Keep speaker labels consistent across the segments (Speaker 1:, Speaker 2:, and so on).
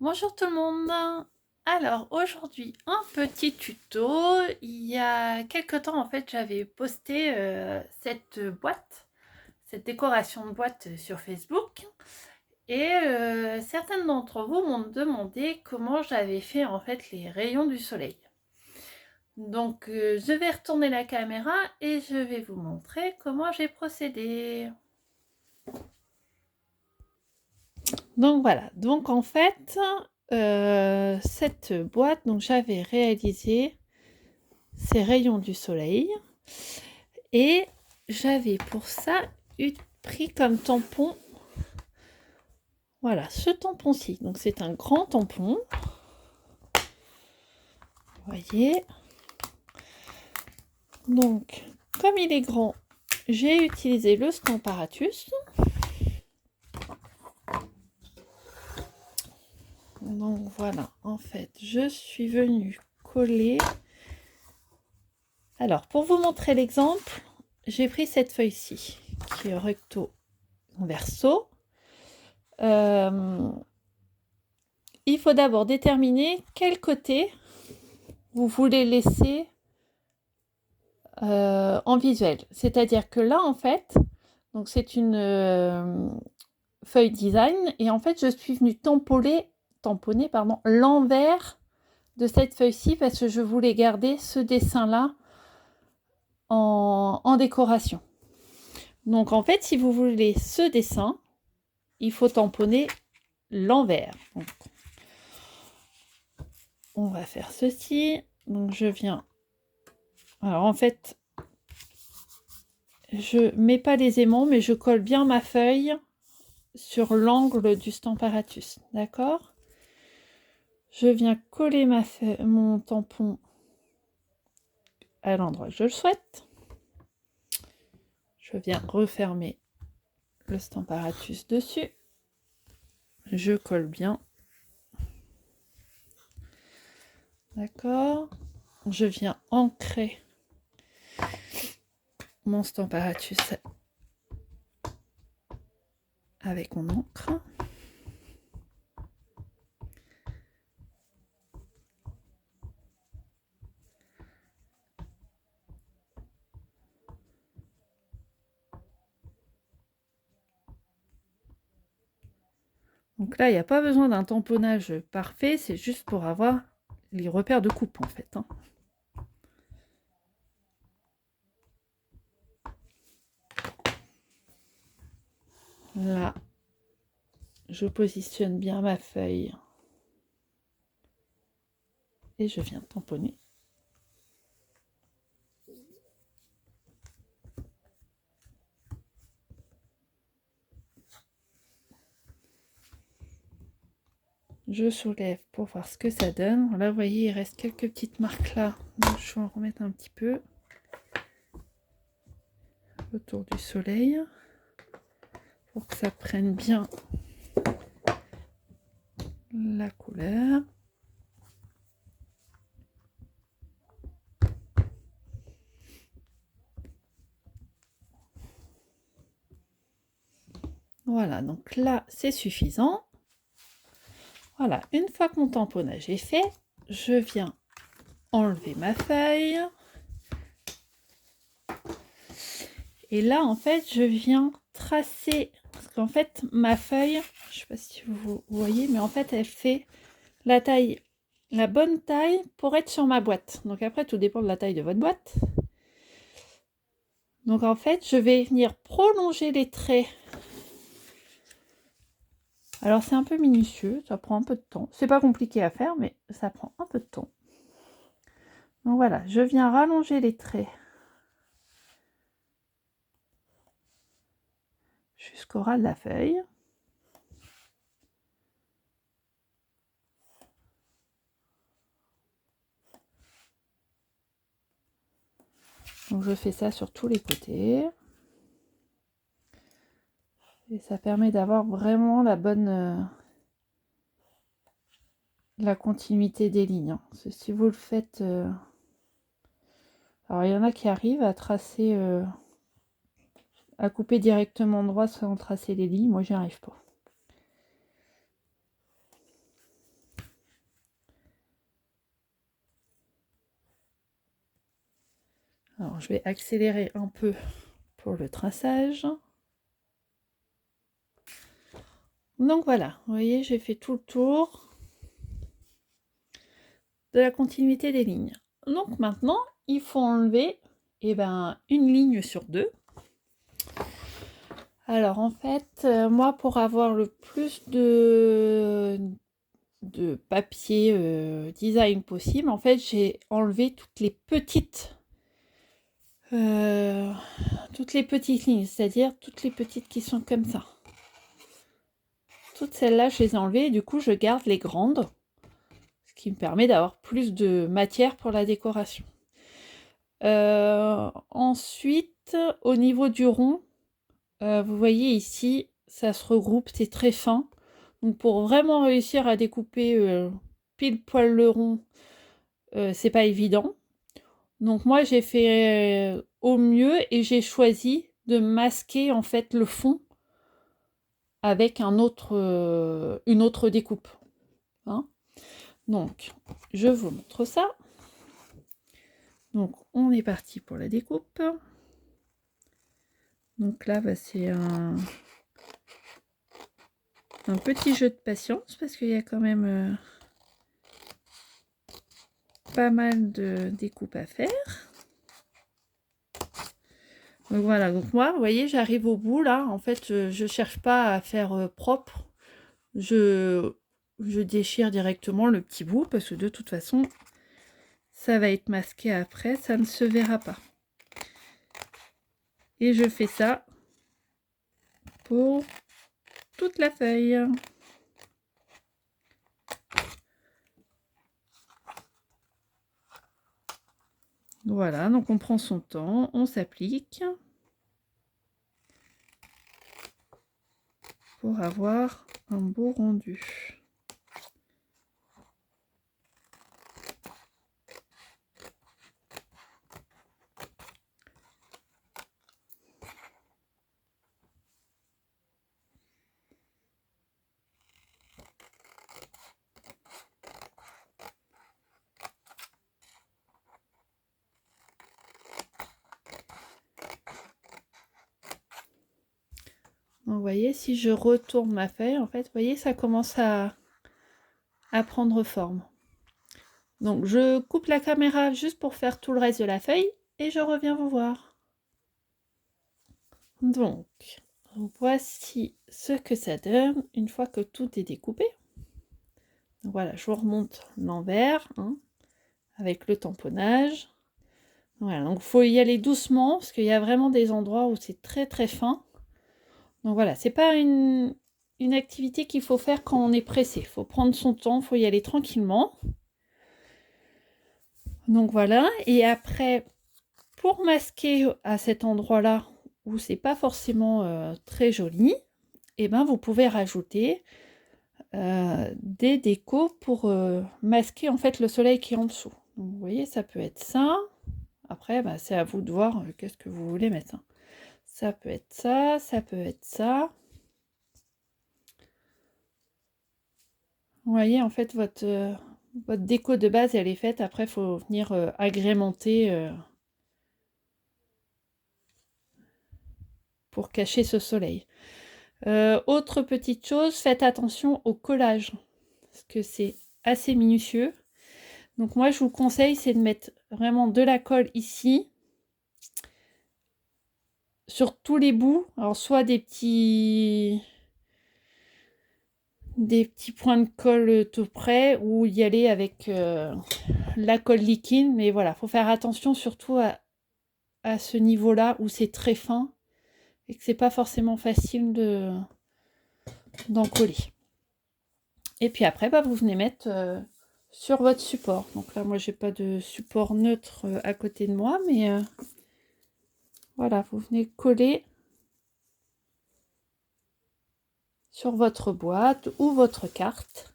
Speaker 1: Bonjour tout le monde. Alors aujourd'hui un petit tuto. Il y a quelque temps en fait j'avais posté cette boîte, cette décoration de boîte sur Facebook et certaines d'entre vous m'ont demandé comment j'avais fait en fait les rayons du soleil. Donc je vais retourner la caméra et je vais vous montrer comment j'ai procédé. Donc voilà, donc en fait cette boîte, donc j'avais réalisé ces rayons du soleil et j'avais pour ça pris comme tampon, voilà, ce tampon-ci. Donc c'est un grand tampon, vous voyez. Donc comme il est grand, j'ai utilisé le Stamparatus. Donc voilà, en fait je suis venue coller. Alors pour vous montrer l'exemple, j'ai pris cette feuille-ci qui est recto verso. Il faut d'abord déterminer quel côté vous voulez laisser en visuel. C'est-à-dire que là, en fait, donc c'est une feuille design et en fait, je suis venue tamponner l'envers de cette feuille-ci parce que je voulais garder ce dessin-là en décoration. Donc en fait, si vous voulez ce dessin, il faut tamponner l'envers. Donc, on va faire ceci. Donc je viens. Alors en fait, je mets pas les aimants, mais je colle bien ma feuille sur l'angle du Stamparatus. D'accord? Je viens coller mon tampon à l'endroit que je le souhaite. Je viens refermer le Stamparatus dessus. Je colle bien. D'accord? Je viens ancrer mon Stamparatus avec mon encre. Donc là, il n'y a pas besoin d'un tamponnage parfait, c'est juste pour avoir les repères de coupe en fait. Là, je positionne bien ma feuille et je viens tamponner. Je soulève pour voir ce que ça donne. Là, vous voyez, il reste quelques petites marques là. Donc, je vais en remettre un petit peu autour du soleil pour que ça prenne bien la couleur. Voilà, donc là, c'est suffisant. Voilà, une fois que mon tamponnage est fait, je viens enlever ma feuille. Et là, en fait, je viens tracer, parce qu'en fait, ma feuille, je ne sais pas si vous voyez, mais en fait, elle fait la taille, la bonne taille pour être sur ma boîte. Donc après, tout dépend de la taille de votre boîte. Donc en fait, je vais venir prolonger les traits. Alors c'est un peu minutieux, ça prend un peu de temps. C'est pas compliqué à faire, mais ça prend un peu de temps. Donc voilà, je viens rallonger les traits jusqu'au ras de la feuille. Donc je fais ça sur tous les côtés. Et ça permet d'avoir vraiment la bonne la continuité des lignes. Parce que si vous le faites... Alors il y en a qui arrivent à tracer... à couper directement droit sans tracer les lignes. Moi j'y arrive pas. Alors, je vais accélérer un peu pour le traçage. Donc voilà, vous voyez, j'ai fait tout le tour de la continuité des lignes. Donc maintenant, il faut enlever une ligne sur deux. Alors en fait, moi pour avoir le plus de papier design possible, en fait j'ai enlevé toutes les petites lignes, c'est-à-dire toutes les petites qui sont comme ça. Toutes celles-là, je les ai enlevées et du coup je garde les grandes, ce qui me permet d'avoir plus de matière pour la décoration. Ensuite, au niveau du rond, vous voyez ici, ça se regroupe, c'est très fin. Donc pour vraiment réussir à découper pile poil le rond, c'est pas évident. Donc moi j'ai fait au mieux et j'ai choisi de masquer en fait le fond avec une autre découpe. Hein. Donc je vous montre ça. Donc on est parti pour la découpe. Donc là c'est un petit jeu de patience parce qu'il y a quand même pas mal de découpes à faire. Donc voilà, donc moi, vous voyez, j'arrive au bout là. En fait, je cherche pas à faire propre. Je déchire directement le petit bout parce que de toute façon, ça va être masqué après, ça ne se verra pas. Et je fais ça pour toute la feuille. Voilà, donc on prend son temps, on s'applique pour avoir un beau rendu. Donc, vous voyez, si je retourne ma feuille, en fait, vous voyez, ça commence à prendre forme. Donc, je coupe la caméra juste pour faire tout le reste de la feuille et je reviens vous voir. Donc, voici ce que ça donne une fois que tout est découpé. Donc, voilà, je vous remonte l'envers avec le tamponnage. Voilà, donc il faut y aller doucement parce qu'il y a vraiment des endroits où c'est très très fin. Donc voilà, c'est pas une activité qu'il faut faire quand on est pressé. Il faut prendre son temps, il faut y aller tranquillement. Donc voilà, et après, pour masquer à cet endroit-là où c'est pas forcément très joli, et ben vous pouvez rajouter des décos pour masquer en fait le soleil qui est en dessous. Donc, vous voyez, ça peut être ça. Après, bah, c'est à vous de voir qu'est-ce que vous voulez mettre. Ça peut être ça, ça peut être ça. Vous voyez, en fait, votre déco de base, elle est faite. Après, il faut venir agrémenter pour cacher ce soleil. Autre petite chose, faites attention au collage, parce que c'est assez minutieux. Donc moi, je vous conseille, c'est de mettre vraiment de la colle ici, sur tous les bouts. Alors, soit des petits points de colle tout près, ou y aller avec la colle liquide. Mais voilà, faut faire attention surtout à ce niveau-là où c'est très fin et que c'est pas forcément facile d'en coller. Et puis après, bah, vous venez mettre sur votre support. Donc là, moi, j'ai pas de support neutre à côté de moi, mais voilà, vous venez coller sur votre boîte ou votre carte,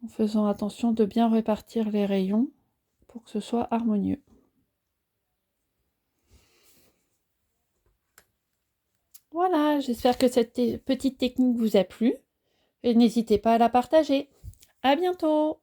Speaker 1: en faisant attention de bien répartir les rayons pour que ce soit harmonieux. Voilà, j'espère que cette petite technique vous a plu et n'hésitez pas à la partager. À bientôt!